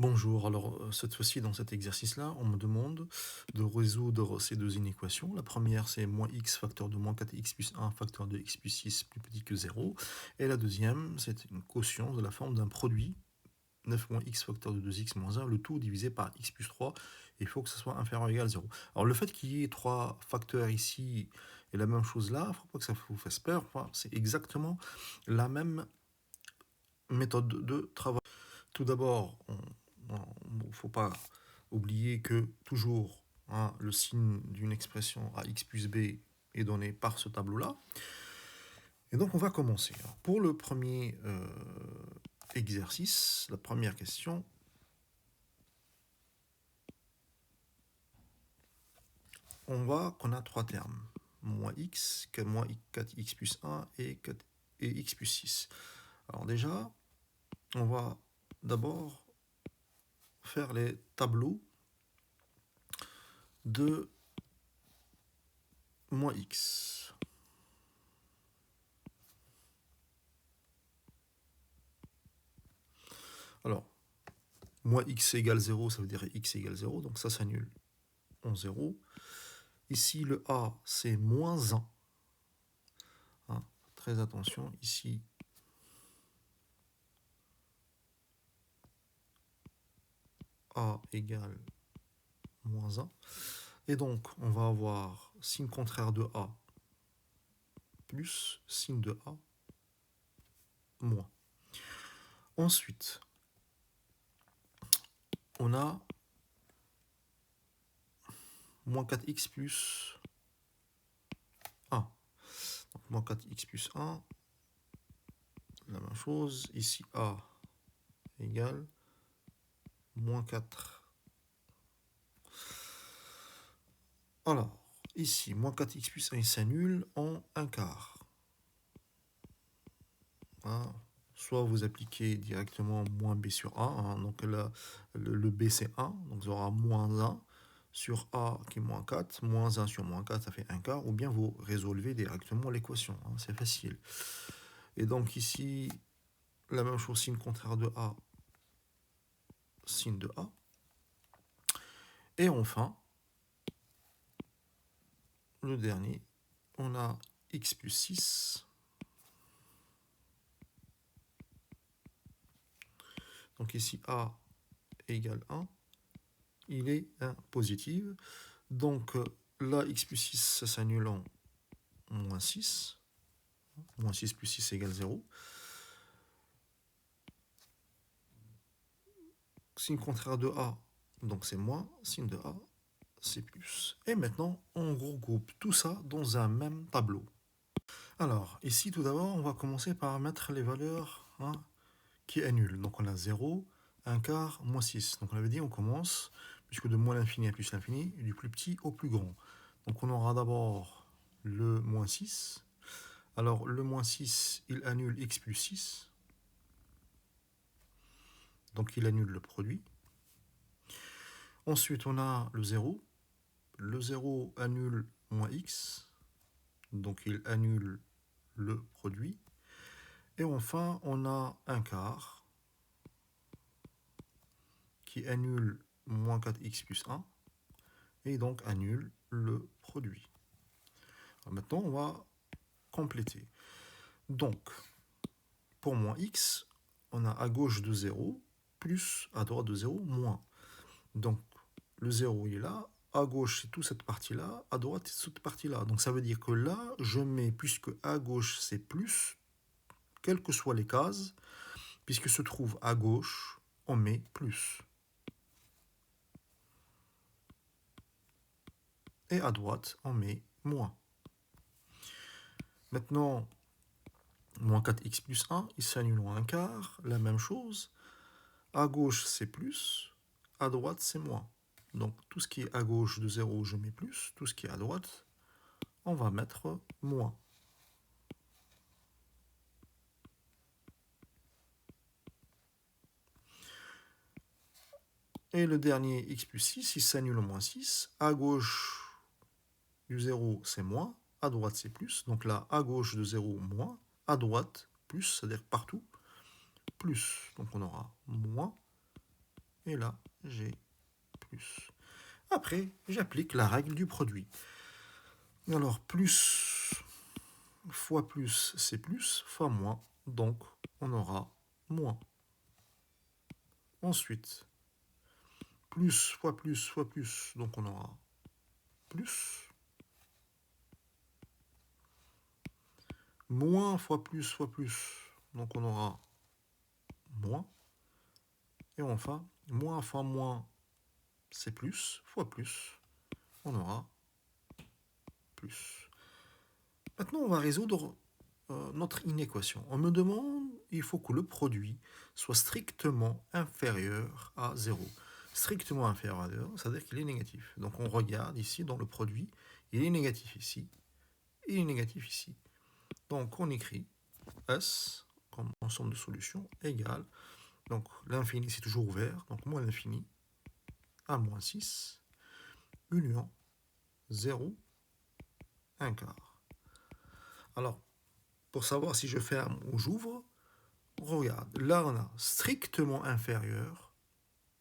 Bonjour, alors cette fois-ci dans cet exercice-là, on me demande de résoudre ces deux inéquations. La première c'est moins x facteur de moins 4x plus 1 facteur de x plus 6 plus petit que 0. Et la deuxième c'est une quotient de la forme d'un produit 9 moins x facteur de 2x moins 1, le tout divisé par x plus 3. Il faut que ce soit inférieur ou égal à 0. Alors le fait qu'il y ait trois facteurs ici et la même chose là, il ne faut pas que ça vous fasse peur, c'est exactement la même méthode de travail. Tout d'abord, il ne faut pas oublier que toujours le signe d'une expression à x plus b est donné par ce tableau-là. Et donc on va commencer. Alors, pour le premier exercice, la première question, on voit qu'on a trois termes. Moins x, moins 4x plus 1 et x plus 6. Alors déjà, on va d'abord faire les tableaux de moins x. Alors, moins x égale 0, ça veut dire x égale 0, donc ça s'annule en 0. Ici, le a, c'est moins 1. Très attention, ici, a égale moins 1. Et donc, on va avoir signe contraire de a plus signe de a moins. Ensuite, on a moins 4x plus 1. Donc, moins 4x plus 1, la même chose. Ici, a égale moins 4. Alors, ici, moins 4x plus 1, il s'annule en 1 quart. Soit vous appliquez directement moins b sur a, donc là, le b c'est 1, donc vous aurez moins 1 sur a qui est moins 4, moins 1 sur moins 4, ça fait 1 quart, ou bien vous résolvez directement l'équation, c'est facile. Et donc ici, la même chose, signe contraire de a, signe de a. Et enfin, le dernier, on a x plus 6. Donc ici, a égale 1. Il est positif. Donc là, x plus 6, ça s'annule en moins 6. Moins 6 plus 6 égale 0. Signe contraire de a, donc c'est moins. Signe de a, c'est plus. Et maintenant, on regroupe tout ça dans un même tableau. Alors, ici, tout d'abord, on va commencer par mettre les valeurs qui annulent. Donc on a 0, 1 quart, moins 6. Donc on avait dit, on commence, puisque de moins l'infini à plus l'infini, du plus petit au plus grand. Donc on aura d'abord le moins 6. Alors le moins 6, il annule x plus 6. Donc il annule le produit. Ensuite, on a le 0. Le 0 annule moins x. Donc il annule le produit. Et enfin, on a un quart qui annule moins 4x plus 1. Et donc annule le produit. Alors maintenant, on va compléter. Donc, pour moins x, on a à gauche de 0, plus à droite de 0, moins. Donc, le 0, il est là. À gauche, c'est toute cette partie-là. À droite, c'est cette partie-là. Donc, ça veut dire que là, je mets, puisque à gauche, c'est plus, quelles que soient les cases, puisque se trouve à gauche, on met plus. Et à droite, on met moins. Maintenant, moins 4x plus 1, il s'annule en un quart. La même chose. À gauche, c'est plus. À droite, c'est moins. Donc, tout ce qui est à gauche de 0, je mets plus. Tout ce qui est à droite, on va mettre moins. Et le dernier, x plus 6, il s'annule en moins 6. À gauche du 0, c'est moins. À droite, c'est plus. Donc là, à gauche de 0, moins. À droite, plus, c'est-à-dire partout, plus. Donc on aura moins. et là, j'ai plus. Après, j'applique la règle du produit. Alors, plus fois plus, c'est plus, fois moins, donc on aura moins. Ensuite, plus fois plus fois plus, donc on aura plus. Moins fois plus, donc on aura moins. Et enfin, moins fois moins, c'est plus, fois plus, on aura plus. Maintenant, on va résoudre notre inéquation. On me demande, il faut que le produit soit strictement inférieur à 0. Strictement inférieur à 0, ça veut dire qu'il est négatif. Donc on regarde ici dans le produit, il est négatif ici, et il est négatif ici. Donc on écrit S, comme ensemble de solutions, égale, donc l'infini c'est toujours ouvert, donc moins l'infini, à moins 6, union 0, 1 quart. Alors, pour savoir si je ferme ou j'ouvre, regarde, là on a strictement inférieur,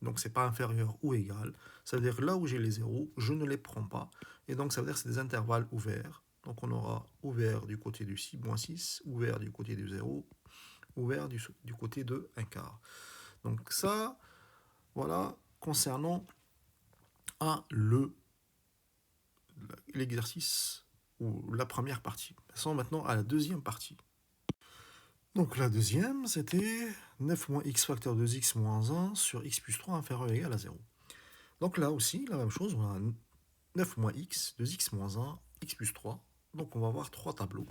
donc c'est pas inférieur ou égal, ça veut dire que là où j'ai les zéros, je ne les prends pas, et donc ça veut dire que c'est des intervalles ouverts, donc on aura ouvert du côté du 6, moins 6, ouvert du côté du 0, ouvert du côté de 1 quart. Donc ça, voilà, concernant l'exercice ou la première partie. Passons maintenant à la deuxième partie. Donc la deuxième, c'était 9 moins x facteur de x moins 1 sur x plus 3 inférieur ou égal à 0. Donc là aussi, la même chose, on a 9 moins x, 2x moins 1, x plus 3. Donc on va avoir trois tableaux.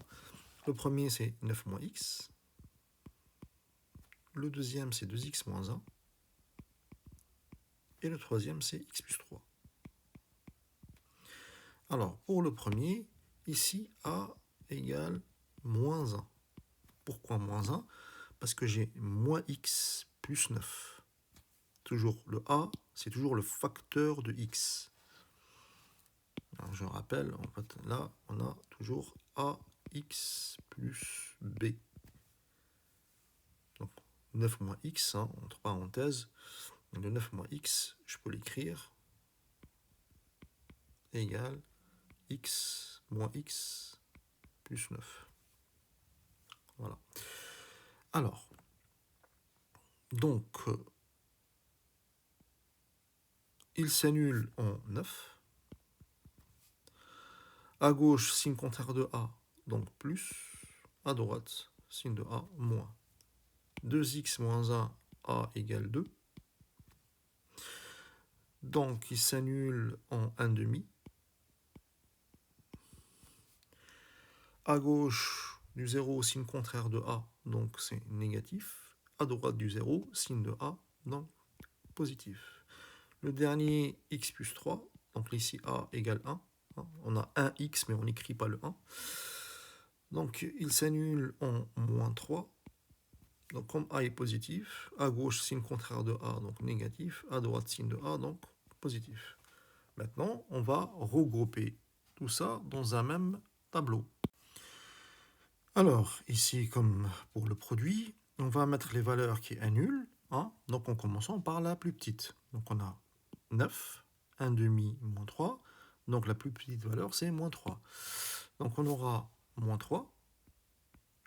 Le premier, c'est 9 moins x. Le deuxième, c'est 2x moins 1. Et le troisième, c'est x plus 3. Alors, pour le premier, ici, a égale moins 1. Pourquoi moins 1? Parce que j'ai moins x plus 9. Toujours le a, c'est toujours le facteur de x. Alors, je rappelle, en fait, là, on a toujours ax plus b. Donc, 9 moins x, hein, entre parenthèses. Le 9 moins x, je peux l'écrire égale x moins x plus 9. Voilà. Alors, donc, il s'annule en 9. À gauche, signe contraire de a, donc plus. À droite, signe de a, moins. 2x moins 1, a égale 2. Donc, il s'annule en 1 demi. À gauche, du 0, signe contraire de a, donc c'est négatif. À droite du 0, signe de a, donc positif. Le dernier, x plus 3, donc ici a égale 1. On a 1x, mais on n'écrit pas le 1. Donc, il s'annule en moins 3. Donc, comme a est positif, à gauche, signe contraire de a, donc négatif. À droite, signe de a, donc positif. Maintenant, on va regrouper tout ça dans un même tableau. Alors, ici, comme pour le produit, on va mettre les valeurs qui annulent. Hein, donc, en commençant par la plus petite. Donc, on a 9, 1 demi, moins 3. Donc, la plus petite valeur, c'est moins 3. Donc, on aura moins 3.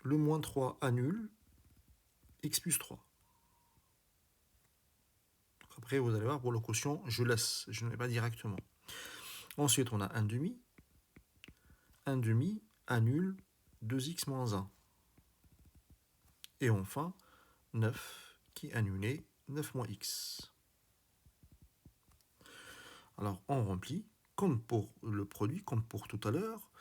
Le moins 3 annule x plus 3. Après, vous allez voir, pour le quotient, je laisse, je ne vais pas directement. Ensuite, on a 1 demi. 1 demi annule 2x moins 1. Et enfin, 9 qui annulait 9 moins x. Alors, on remplit, comme pour le produit, comme pour tout à l'heure.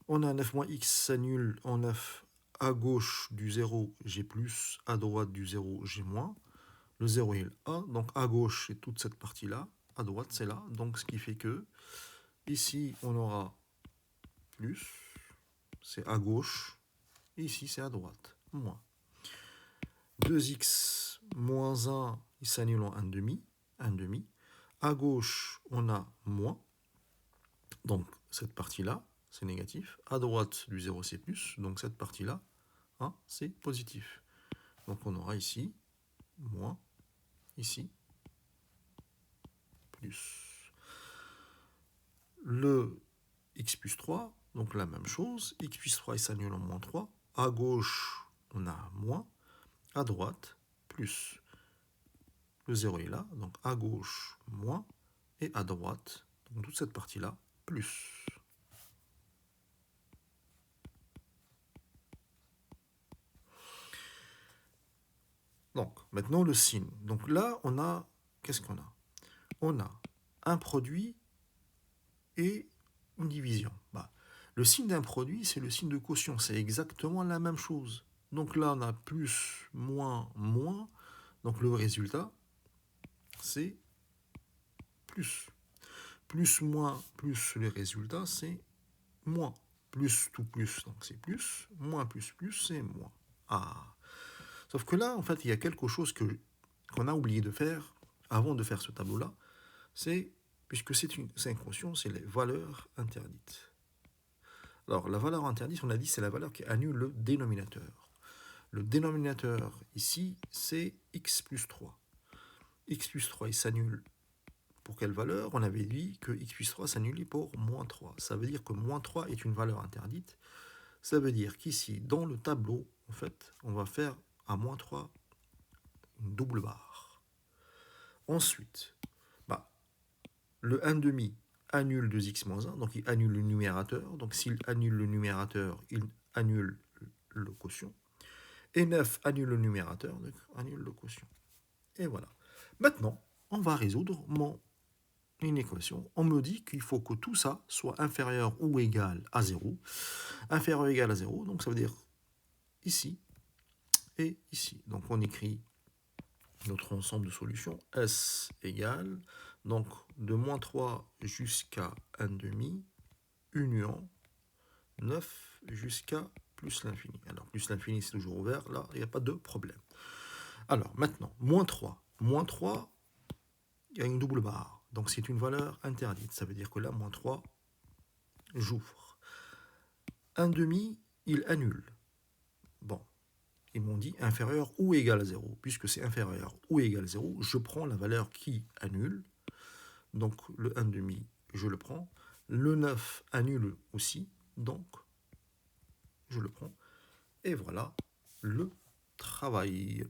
On a 9 moins x s'annule en 9. À gauche du 0, j'ai plus. À droite du 0, j'ai moins. Le 0 est A, donc à gauche, c'est toute cette partie-là. À droite, c'est là. Donc, ce qui fait que, ici, on aura plus. C'est à gauche. Et ici, c'est à droite. Moins. 2x moins 1, il s'annule en 1 demi. 1 demi. À gauche, on a moins. Donc, cette partie-là, c'est négatif. À droite du 0, c'est plus. Donc, cette partie-là, hein, c'est positif. Donc, on aura ici moins, ici plus. Le x plus 3, donc la même chose. X plus 3, il s'annule en moins 3. À gauche, on a moins. À droite, plus. Le 0 est là, donc à gauche, moins. Et à droite, donc toute cette partie-là, plus. Donc, maintenant le signe. Donc là, on a, qu'est-ce qu'on a? On a un produit et une division. Bah, le signe d'un produit, c'est le signe de quotient. C'est exactement la même chose. Donc là, on a plus, moins, moins. Donc le résultat, c'est plus. Plus, moins, plus, le résultat, c'est moins. Plus, tout plus, donc c'est plus. Moins, plus, c'est moins. Ah. Sauf que là, en fait, il y a quelque chose qu'on a oublié de faire avant de faire ce tableau-là. C'est, puisque c'est un quotient, c'est les valeurs interdites. Alors, la valeur interdite, on a dit, c'est la valeur qui annule le dénominateur. Le dénominateur, ici, c'est x plus 3. X plus 3, il s'annule pour quelle valeur? On avait dit que x plus 3 s'annulait pour moins 3. Ça veut dire que moins 3 est une valeur interdite. Ça veut dire qu'ici, dans le tableau, en fait, on va faire à moins 3 une double barre. Ensuite, bah, le 1 demi annule 2x moins 1, donc il annule le numérateur. Donc s'il annule le numérateur, il annule le quotient. Et 9 annule le numérateur, donc annule le quotient. Et voilà. Maintenant, on va résoudre une équation. On me dit qu'il faut que tout ça soit inférieur ou égal à 0. Inférieur ou égal à 0, donc ça veut dire ici et ici. Donc on écrit notre ensemble de solutions. S égale, donc de moins 3 jusqu'à 1 demi, union 9 jusqu'à plus l'infini. Alors plus l'infini c'est toujours ouvert, là il n'y a pas de problème. Alors maintenant, moins 3. Moins 3, il y a une double barre. Donc c'est une valeur interdite. Ça veut dire que là, moins 3, j'ouvre. 1 demi, il annule. Bon, ils m'ont dit inférieur ou égal à 0. Puisque c'est inférieur ou égal à 0, je prends la valeur qui annule. Donc le 1 demi, je le prends. Le 9 annule aussi. Donc, je le prends. Et voilà le travail.